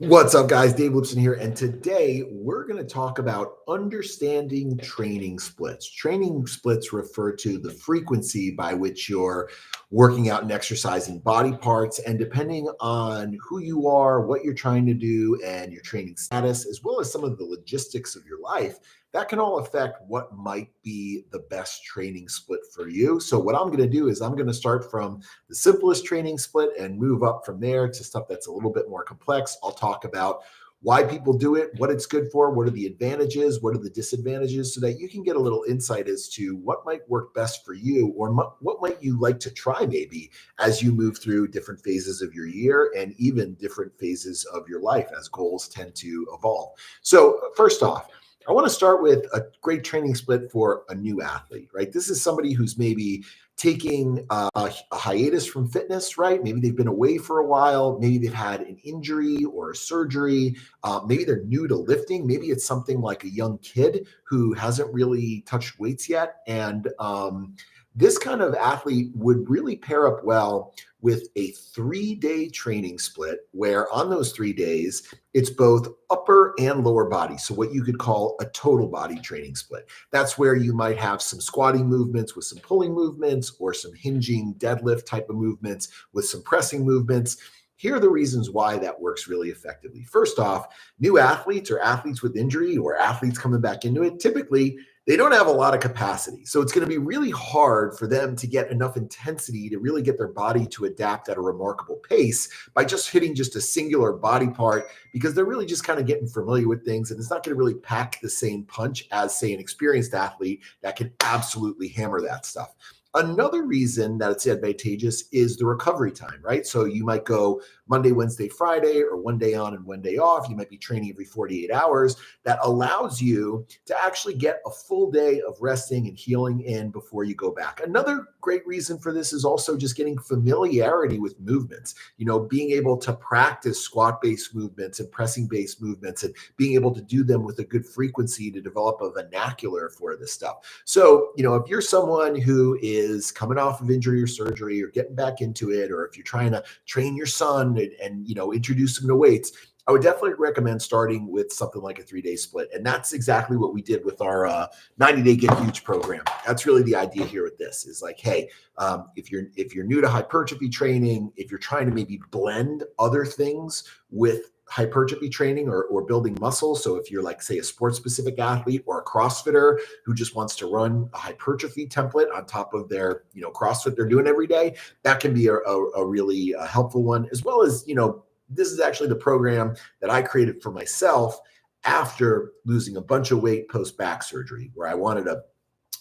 What's up, guys? Dave Lipson here, and today we're going to talk about understanding training splits. Training splits refer to the frequency by which you're working out and exercising body parts, and depending on who you are, what you're trying to do, and your training status, as well as some of the logistics of your life, that can all affect what might be the best training split for you. So, what I'm going to do is I'm going to start from the simplest training split and move up from there to stuff that's a little bit more complex. I'll talk about why people do it, what it's good for, what are the advantages, what are the disadvantages, so that you can get a little insight as to what might work best for you, or what might you like to try maybe as you move through different phases of your year and even different phases of your life as goals tend to evolve. So first off, I want to start with a great training split for a new athlete, right? This is somebody who's maybe taking a hiatus from fitness, right? Maybe they've been away for a while. Maybe they've had an injury or a surgery. Maybe they're new to lifting. Maybe it's something like a young kid who hasn't really touched weights yet. And this kind of athlete would really pair up well with a 3-day training split, where on those 3 days, it's both upper and lower body. So what you could call a total body training split. That's where you might have some squatting movements with some pulling movements, or some hinging deadlift type of movements with some pressing movements. Here are the reasons why that works really effectively. First off, new athletes or athletes with injury or athletes coming back into it, typically they don't have a lot of capacity. So it's going to be really hard for them to get enough intensity to really get their body to adapt at a remarkable pace by just hitting just a singular body part, because they're really just kind of getting familiar with things, and it's not going to really pack the same punch as, say, an experienced athlete that can absolutely hammer that stuff. Another reason that it's advantageous is the recovery time, right? So you might go Monday, Wednesday, Friday, or one day on and one day off. You might be training every 48 hours. That allows you to actually get a full day of resting and healing in before you go back. Another great reason for this is also just getting familiarity with movements, being able to practice squat-based movements and pressing-based movements, and being able to do them with a good frequency to develop a vernacular for this stuff. So, if you're someone who is coming off of injury or surgery or getting back into it, or if you're trying to train your son and introduce him to weights, I would definitely recommend starting with something like a 3-day split. And that's exactly what we did with our 90-day Get Huge program. That's really the idea here with this, is like, hey, if you're new to hypertrophy training, if you're trying to maybe blend other things with hypertrophy training or building muscle. So if you're like, say, a sports specific athlete or a CrossFitter who just wants to run a hypertrophy template on top of their, CrossFit they're doing every day, that can be a really helpful one. As well as, this is actually the program that I created for myself after losing a bunch of weight post back surgery, where I wanted to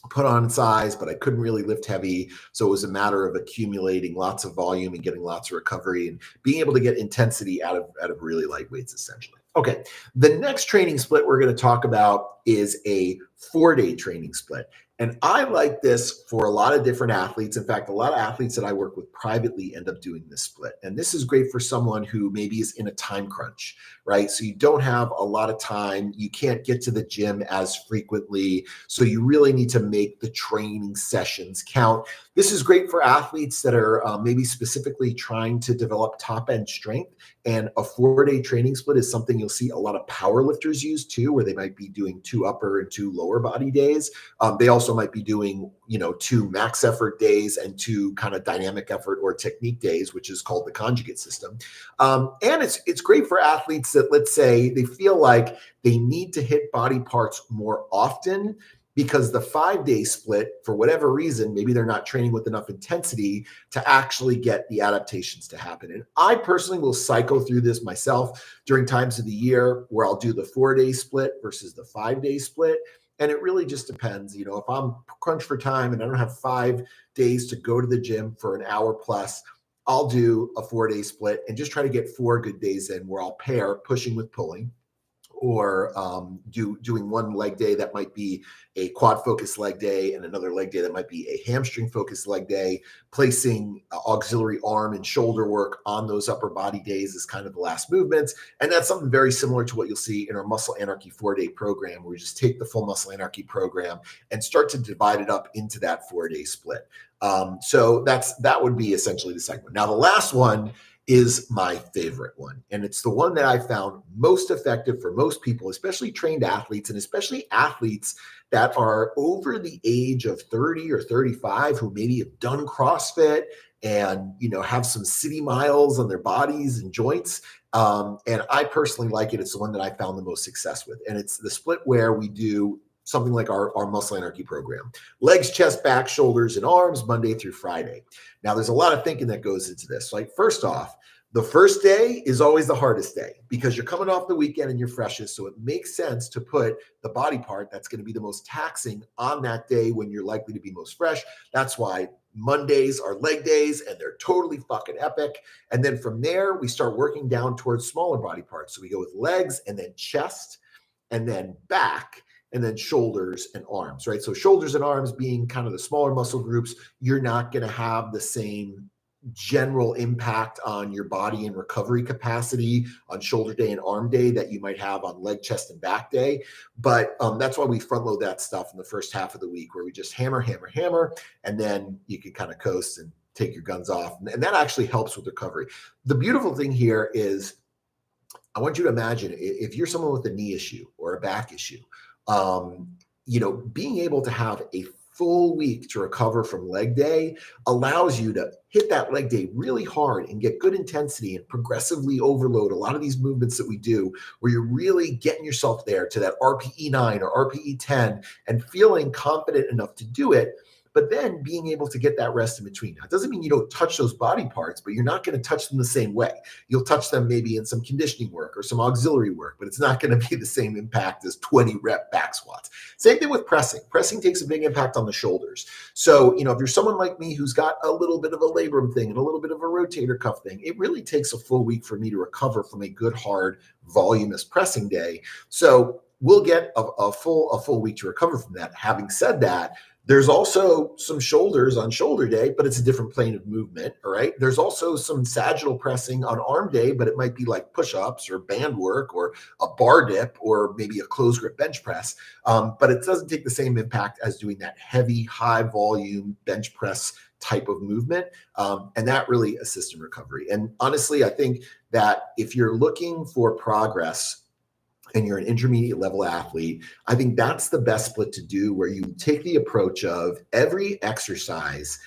put on size, but I couldn't really lift heavy. So it was a matter of accumulating lots of volume and getting lots of recovery and being able to get intensity out of really light weights, essentially. Okay, the next training split we're going to talk about is a 4-day training split. And I like this for a lot of different athletes. In fact, a lot of athletes that I work with privately end up doing this split. And this is great for someone who maybe is in a time crunch, right? So you don't have a lot of time. You can't get to the gym as frequently. So you really need to make the training sessions count. This is great for athletes that are maybe specifically trying to develop top-end strength. And a 4-day training split is something you'll see a lot of power lifters use too, where they might be doing 2 upper and 2 lower body days. They also might be doing, 2 max effort days and 2 kind of dynamic effort or technique days, which is called the conjugate system. And it's great for athletes that, let's say, they feel like they need to hit body parts more often, because the 5-day split, for whatever reason, maybe they're not training with enough intensity to actually get the adaptations to happen. And I personally will cycle through this myself during times of the year where I'll do the 4-day split versus the 5-day split. And it really just depends. If I'm crunched for time and I don't have 5 days to go to the gym for an hour plus, I'll do a 4-day split and just try to get 4 good days in, where I'll pair pushing with pulling, or doing one leg day that might be a quad focused leg day, and another leg day that might be a hamstring focused leg day. Placing auxiliary arm and shoulder work on those upper body days is kind of the last movements. And that's something very similar to what you'll see in our Muscle Anarchy 4-day program, where we just take the full Muscle Anarchy program and start to divide it up into that 4-day split. So that would be essentially the second one. Now, the last one is my favorite one. And it's the one that I found most effective for most people, especially trained athletes, and especially athletes that are over the age of 30 or 35 who maybe have done CrossFit and have some city miles on their bodies and joints. And I personally like it. It's the one that I found the most success with. And it's the split where we do something like our Muscle Anarchy program: legs, chest, back, shoulders, and arms, Monday through Friday. Now, there's a lot of thinking that goes into this. Like, first off, the first day is always the hardest day because you're coming off the weekend and you're freshest. So it makes sense to put the body part that's going to be the most taxing on that day when you're likely to be most fresh. That's why Mondays are leg days, and they're totally fucking epic. And then from there, we start working down towards smaller body parts. So we go with legs, and then chest, and then back, and then shoulders and arms, right? So shoulders and arms being kind of the smaller muscle groups, you're not going to have the same general impact on your body and recovery capacity on shoulder day and arm day that you might have on leg, chest, and back day. But that's why we front load that stuff in the first half of the week, where we just hammer, and then you can kind of coast and take your guns off. And that actually helps with recovery. The beautiful thing here is, I want you to imagine if you're someone with a knee issue or a back issue, being able to have a full week to recover from leg day allows you to hit that leg day really hard and get good intensity and progressively overload a lot of these movements that we do, where you're really getting yourself there to that RPE 9 or RPE 10 and feeling confident enough to do it. But then being able to get that rest in between. Now, it doesn't mean you don't touch those body parts, but you're not going to touch them the same way. You'll touch them maybe in some conditioning work or some auxiliary work, but it's not going to be the same impact as 20 rep back squats. Same thing with pressing. Pressing takes a big impact on the shoulders. So, if you're someone like me who's got a little bit of a labrum thing and a little bit of a rotator cuff thing, it really takes a full week for me to recover from a good, hard, voluminous pressing day. So we'll get a full week to recover from that. Having said that, there's also some shoulders on shoulder day, but it's a different plane of movement, all right? There's also some sagittal pressing on arm day, but it might be like push-ups or band work or a bar dip or maybe a closed grip bench press. But it doesn't take the same impact as doing that heavy, high volume bench press type of movement. And that really assists in recovery. And honestly, I think that if you're looking for progress and you're an intermediate level athlete, I think that's the best split to do, where you take the approach of every exercise,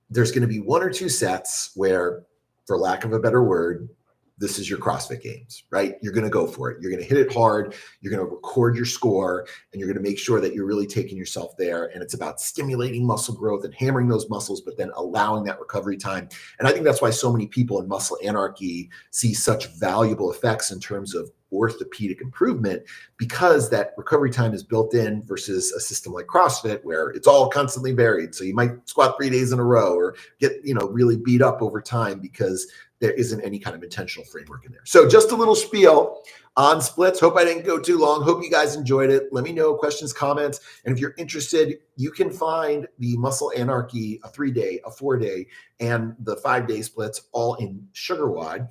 there's going to be one or two sets where, for lack of a better word, this is your CrossFit Games, right? You're going to go for it. You're going to hit it hard. You're going to record your score, and you're going to make sure that you're really taking yourself there. And it's about stimulating muscle growth and hammering those muscles, but then allowing that recovery time. And I think that's why so many people in Muscle Anarchy see such valuable effects in terms of orthopedic improvement, because that recovery time is built in versus a system like CrossFit where it's all constantly varied. So you might squat 3 days in a row or get, really beat up over time because there isn't any kind of intentional framework in there. So just a little spiel on splits. Hope I didn't go too long. Hope you guys enjoyed it. Let me know, questions, comments. And if you're interested, you can find the Muscle Anarchy, a 3-day, a 4-day, and the 5-day splits all in SugarWOD.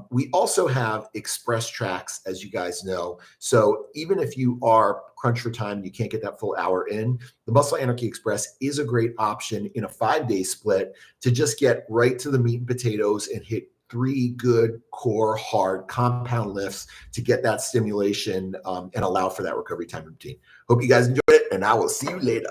We also have express tracks, as you guys know. So even if you are crunched for time and you can't get that full hour in, the Muscle Anarchy Express is a great option in a 5-day split to just get right to the meat and potatoes and hit 3 good core hard compound lifts to get that stimulation and allow for that recovery time routine. Hope you guys enjoyed it, and I will see you later.